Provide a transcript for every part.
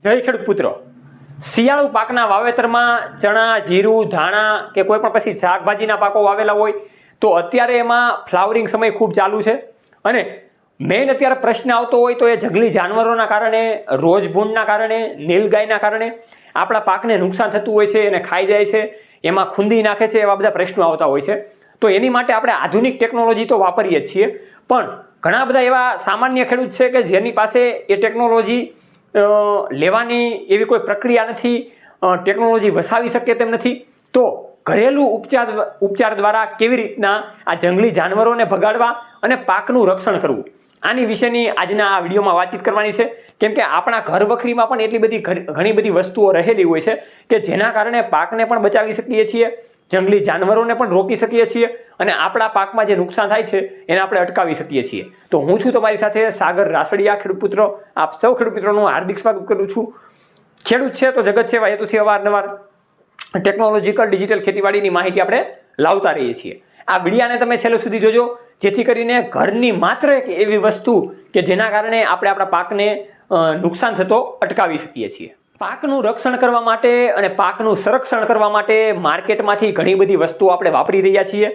જય ખેડૂત પુત્રો, શિયાળુ પાકના વાવેતરમાં ચણા, જીરું, ધાણા કે કોઈ પણ પછી શાકભાજીના પાકો વાવેલા હોય તો અત્યારે એમાં ફ્લાવરિંગ સમય ખૂબ ચાલુ છે અને મેઇન અત્યારે પ્રશ્ન આવતો હોય તો એ જંગલી જાનવરોના કારણે, રોજભૂણના કારણે, નીલગાયના કારણે આપણા પાકને નુકસાન થતું હોય છે, એને ખાઈ જાય છે, એમાં ખૂંદી નાખે છે, એવા બધા પ્રશ્નો આવતા હોય છે. તો એની માટે આપણે આધુનિક ટેકનોલોજી તો વાપરીએ જ છીએ, પણ ઘણા બધા એવા સામાન્ય ખેડૂત છે કે જેની પાસે એ ટેકનોલોજી લેવાની એવી કોઈ પ્રક્રિયા નથી, ટેકનોલોજી વસાવી શકે તેમ નથી. તો ઘરેલું ઉપચાર દ્વારા કેવી રીતના આ જંગલી જાનવરોને ભગાડવા અને પાકનું રક્ષણ કરવું, આની વિશેની આજના આ વિડીયોમાં વાતચીત કરવાની છે. કેમ કે આપણા ઘર વખરીમાં પણ એટલી બધી ઘણી બધી વસ્તુઓ રહેલી હોય છે કે જેના કારણે પાકને પણ બચાવી શકીએ છીએ, જંગલી જાનવરોને પણ રોકી શકીએ છીએ અને આપણા પાકમાં જે નુકસાન થાય છે એને આપણે અટકાવી શકીએ છીએ. તો હું છું તમારી સાથે સાગર રાસડિયા, ખેડૂત પુત્રો. આપ સૌ ખેડૂત મિત્રોનું હાર્દિક સ્વાગત કરું છું. ખેડૂત છે તો જગત છે, હેતુથી અવારનવાર ટેકનોલોજીકલ ડિજિટલ ખેતીવાડીની માહિતી આપણે લાવતા રહીએ છીએ. આ વિડીયાને તમે છેલ્લે સુધી જોજો, જેથી કરીને ઘરની માત્ર એક એવી વસ્તુ કે જેના કારણે આપણે આપણા પાકને નુકસાન થતો અટકાવી શકીએ છીએ. પાકનું રક્ષણ કરવા માટે અને પાકનું સંરક્ષણ કરવા માટે માર્કેટમાંથી ઘણી બધી વસ્તુઓ આપણે વાપરી રહ્યા છીએ.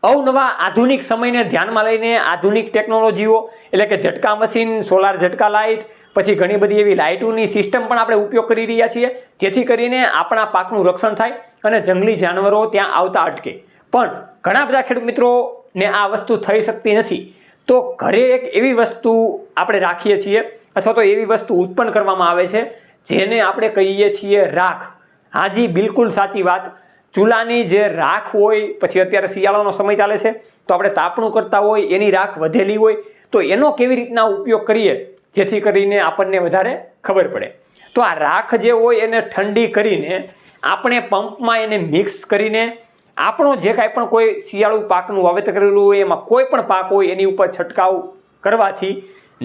અવનવા આધુનિક સમયને ધ્યાનમાં લઈને આધુનિક ટેકનોલોજીઓ એટલે કે ઝટકા મશીન, સોલાર ઝટકા લાઇટ, પછી ઘણી બધી એવી લાઇટોની સિસ્ટમ પણ આપણે ઉપયોગ કરી રહ્યા છીએ, જેથી કરીને આપણા પાકનું રક્ષણ થાય અને જંગલી જાનવરો ત્યાં આવતા અટકે. પણ ઘણા બધા ખેડૂત મિત્રોને આ વસ્તુ થઈ શકતી નથી. તો ઘરે એક એવી વસ્તુ આપણે રાખીએ છીએ અથવા તો એવી વસ્તુ ઉત્પન્ન કરવામાં આવે છે જેને આપણે કહીએ છીએ રાખ. હાજી, બિલકુલ સાચી વાત. ચૂલાની જે રાખ હોય, પછી અત્યારે શિયાળાનો સમય ચાલે છે તો આપણે તાપણું કરતા હોય એની રાખ વધેલી હોય, તો એનો કેવી રીતના ઉપયોગ કરીએ જેથી કરીને આપણને વધારે ખબર પડે. તો આ રાખ જે હોય એને ઠંડી કરીને આપણે પંપમાં એને મિક્સ કરીને આપણો જે કાંઈ પણ કોઈ શિયાળુ પાકનું વાવેતર કરેલું હોય એમાં કોઈ પણ પાક હોય એની ઉપર છંટકાવ કરવાથી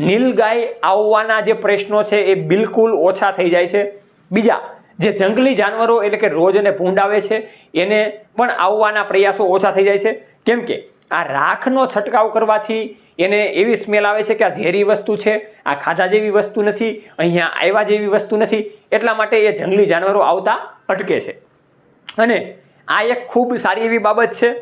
નીલગાય આવવાના જે પ્રશ્નો છે એ બિલકુલ ઓછા થઈ જાય છે. બીજા જે જંગલી જાનવરો એટલે કે રોજ અને ભૂંડ આવે છે એને પણ આવવાના પ્રયાસો ઓછા થઈ જાય છે. કેમ કે આ રાખનો છંટકાવ કરવાથી એને એવી સ્મેલ આવે છે કે આ ઝેરી વસ્તુ છે, આ ખાધા જેવી વસ્તુ નથી, અહીંયા આવ્યા જેવી વસ્તુ નથી, એટલા માટે એ જંગલી જાનવરો આવતા અટકે છે. અને આ એક ખૂબ સારી એવી બાબત છે.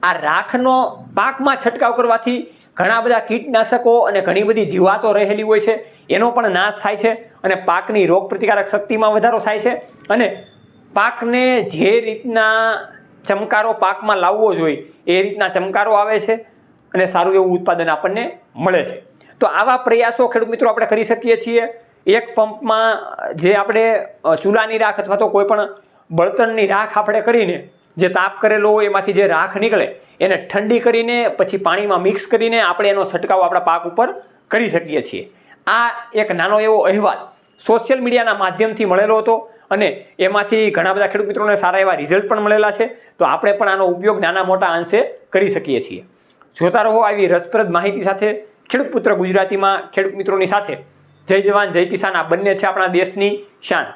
આ રાખનો પાકમાં છંટકાવ કરવાથી ઘણા બધા કીટનાશકો અને ઘણી બધી જીવાતો રહેલી હોય છે એનો પણ નાશ થાય છે અને પાકની રોગ પ્રતિકારક શક્તિમાં વધારો થાય છે અને પાકને જે રીતના ચમકારો પાકમાં લાવવો જોઈએ એ રીતના ચમકારો આવે છે અને સારું એવું ઉત્પાદન આપણને મળે છે. તો આવા પ્રયાસો ખેડૂત મિત્રો આપણે કરી શકીએ છીએ. એક પંપમાં જે આપણે ચૂલાની રાખ અથવા તો કોઈ પણ બળતણની રાખ આપણે કરીને જે તાપ કરેલો હોય એમાંથી જે રાખ નીકળે એને ઠંડી કરીને પછી પાણીમાં મિક્સ કરીને આપણે એનો છંટકાવ આપણા પાક ઉપર કરી શકીએ છીએ. આ એક નાનો એવો અહેવાલ સોશિયલ મીડિયાના માધ્યમથી મળેલો હતો અને એમાંથી ઘણા બધા ખેડૂત મિત્રોને સારા એવા રિઝલ્ટ પણ મળેલા છે. તો આપણે પણ આનો ઉપયોગ નાના મોટા અંશે કરી શકીએ છીએ. જોતા રહો આવી રસપ્રદ માહિતી સાથે ખેડૂત પુત્ર ગુજરાતીમાં ખેડૂત મિત્રોની સાથે. જય જવાન જય કિસાન, આ બંને છે આપણા દેશની શાન.